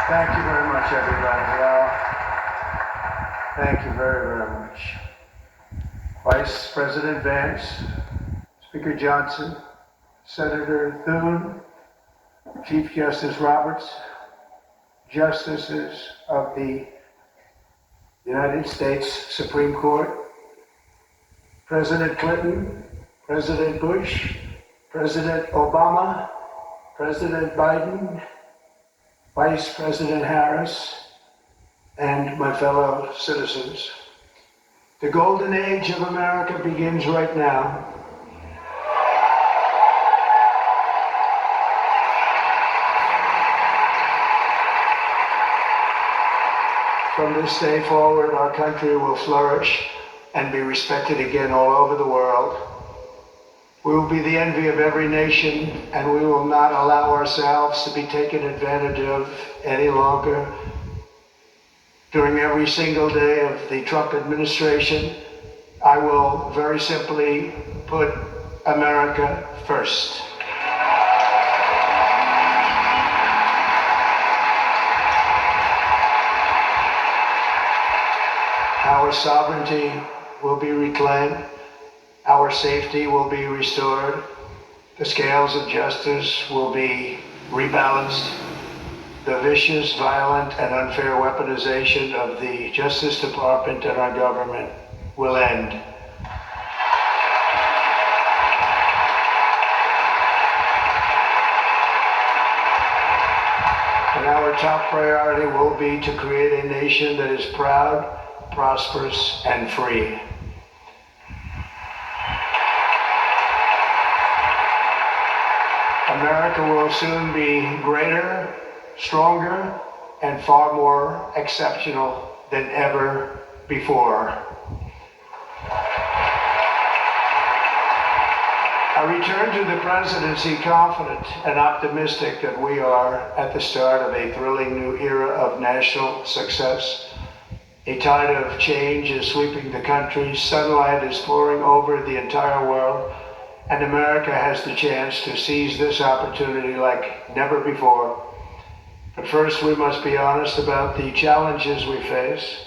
Thank you very much, everybody. Thank you very, very much. Vice President Vance, Speaker Johnson, Senator Thune, Chief Justice Roberts, Justices of the United States Supreme Court, President Clinton, President Bush, President Obama, President Biden, Vice President Harris, and my fellow citizens. The golden age of America begins right now. From this day forward, our country will flourish and be respected again all over the world. We will be the envy of every nation, and we will not allow ourselves to be taken advantage of any longer. During every single day of the Trump administration, I will very simply put America first. Our sovereignty will be reclaimed. Our safety will be restored. The scales of justice will be rebalanced. The vicious, violent, and unfair weaponization of the Justice Department and our government will end. And our top priority will be to create a nation that is proud, prosperous, and free. America will soon be greater, stronger, and far more exceptional than ever before. I return to the presidency confident and optimistic that we are at the start of a thrilling new era of national success. A tide of change is sweeping the country, sunlight is pouring over the entire world, and America has the chance to seize this opportunity like never before. But first, we must be honest about the challenges we face.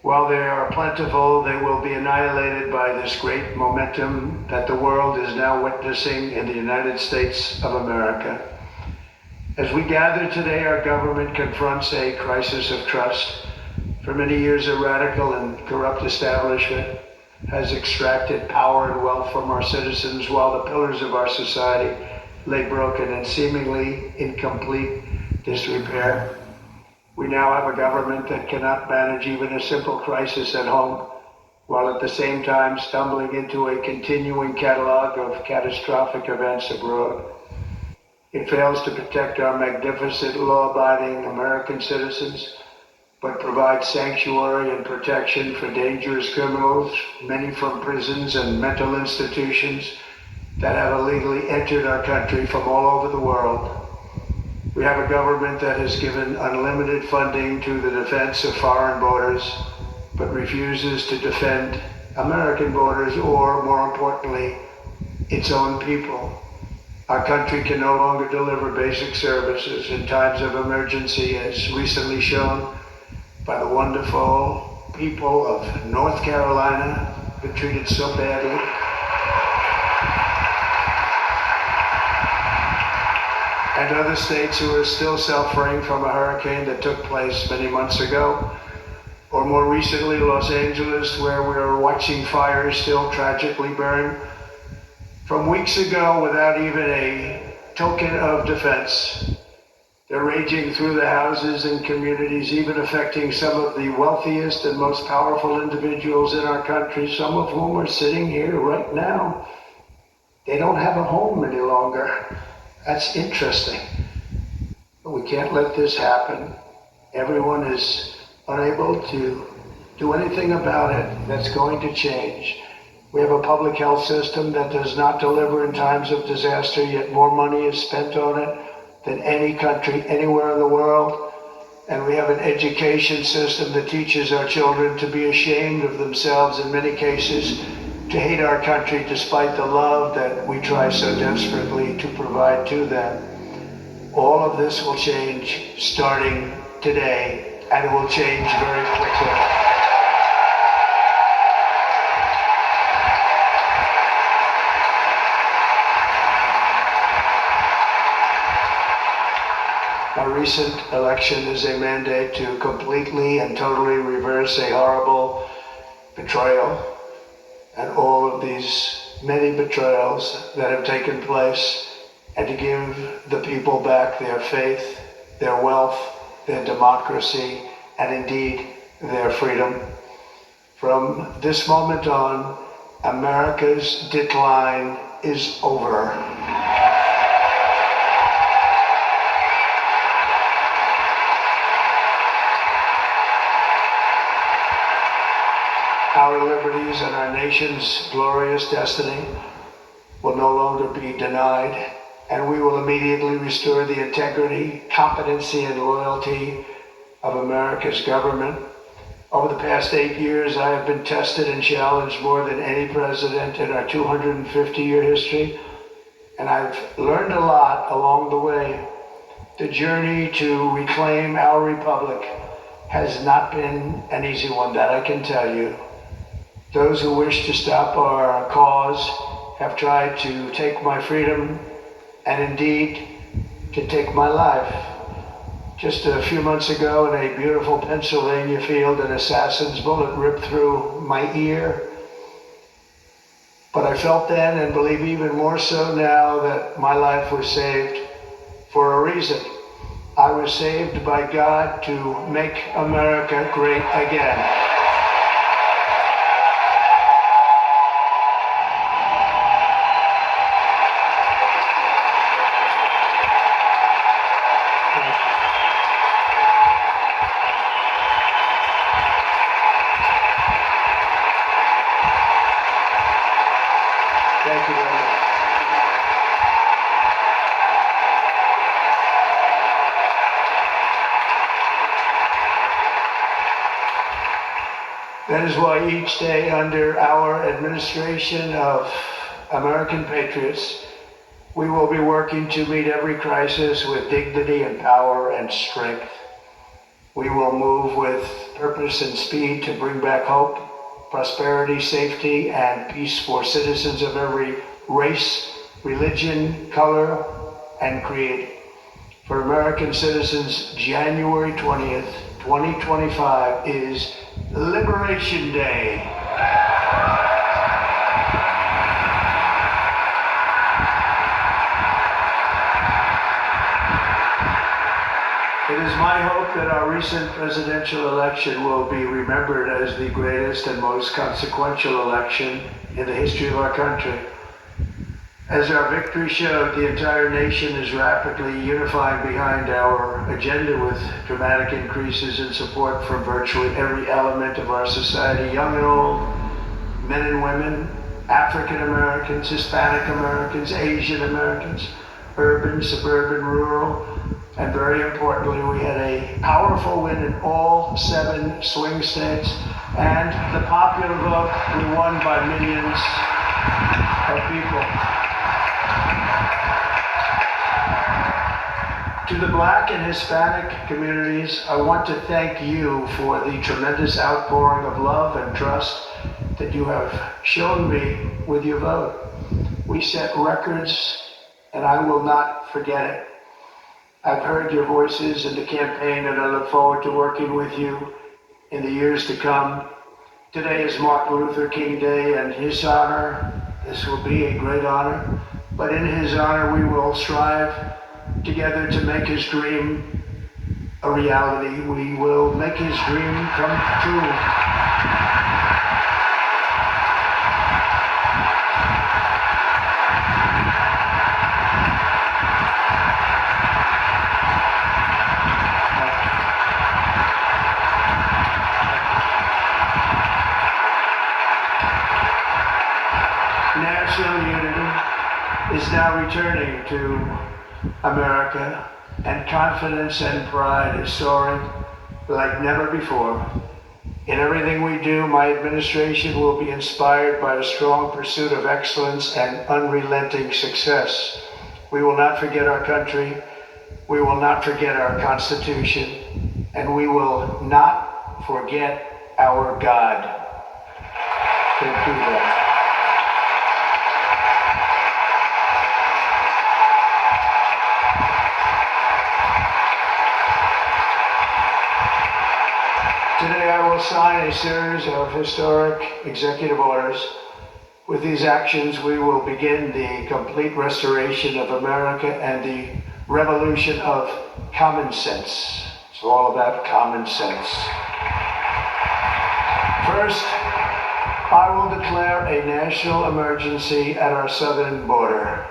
While they are plentiful, they will be annihilated by this great momentum that the world is now witnessing in the United States of America. As we gather today, our government confronts a crisis of trust. For many years, a radical and corrupt establishment has extracted power and wealth from our citizens while the pillars of our society lay broken and seemingly in complete disrepair. We now have a government that cannot manage even a simple crisis at home, while at the same time stumbling into a continuing catalog of catastrophic events abroad. It fails to protect our magnificent, law-abiding American citizens, but provides sanctuary and protection for dangerous criminals, many from prisons and mental institutions that have illegally entered our country from all over the world. We have a government that has given unlimited funding to the defense of foreign borders, but refuses to defend American borders or, more importantly, its own people. Our country can no longer deliver basic services in times of emergency, as recently shown by the wonderful people of North Carolina, been treated so badly. And other states who are still suffering from a hurricane that took place many months ago. Or more recently, Los Angeles, where we are watching fires still tragically burn from weeks ago without even a token of defense. They're raging through the houses and communities, even affecting some of the wealthiest and most powerful individuals in our country, some of whom are sitting here right now. They don't have a home any longer. That's interesting. But we can't let this happen. Everyone is unable to do anything about it. That's going to change. We have a public health system that does not deliver in times of disaster, yet more money is spent on it than any country anywhere in the world. And we have an education system that teaches our children to be ashamed of themselves in many cases, to hate our country despite the love that we try so desperately to provide to them. All of this will change starting today, and it will change very quickly. My recent election is a mandate to completely and totally reverse a horrible betrayal and all of these many betrayals that have taken place, and to give the people back their faith, their wealth, their democracy, and indeed their freedom. From this moment on, America's decline is over. Our liberties and our nation's glorious destiny will no longer be denied, and we will immediately restore the integrity, competency, and loyalty of America's government. Over the past 8 years, I have been tested and challenged more than any president in our 250-year history, and I've learned a lot along the way. The journey to reclaim our republic has not been an easy one, that I can tell you. Those who wish to stop our cause have tried to take my freedom and indeed to take my life. Just a few months ago in a beautiful Pennsylvania field, an assassin's bullet ripped through my ear. But I felt then, and believe even more so now, that my life was saved for a reason. I was saved by God to make America great again. Thank you very much. That is why each day under our administration of American patriots, we will be working to meet every crisis with dignity and power and strength. We will move with purpose and speed to bring back hope, prosperity, safety, and peace for citizens of every race, religion, color, and creed. For American citizens, January 20th, 2025 is Liberation Day. It is my hope that our recent presidential election will be remembered as the greatest and most consequential election in the history of our country. As our victory showed, the entire nation is rapidly unifying behind our agenda with dramatic increases in support from virtually every element of our society, young and old, men and women, African Americans, Hispanic Americans, Asian Americans, urban, suburban, rural, and very importantly, we had a powerful win in all 7 swing states, and the popular vote, we won by millions of people. To the Black and Hispanic communities, I want to thank you for the tremendous outpouring of love and trust that you have shown me with your vote. We set records, and I will not forget it. I've heard your voices in the campaign, and I look forward to working with you in the years to come. Today is Martin Luther King Day, and his honor, this will be a great honor, but in his honor we will strive together to make his dream a reality. We will make his dream come true. National unity is now returning to America, and confidence and pride is soaring like never before. In everything we do, my administration will be inspired by a strong pursuit of excellence and unrelenting success. We will not forget our country. We will not forget our Constitution, and we will not forget our God. Thank you, God. Today I will sign a series of historic executive orders. With these actions, we will begin the complete restoration of America and the revolution of common sense. It's all about common sense. First, I will declare a national emergency at our southern border.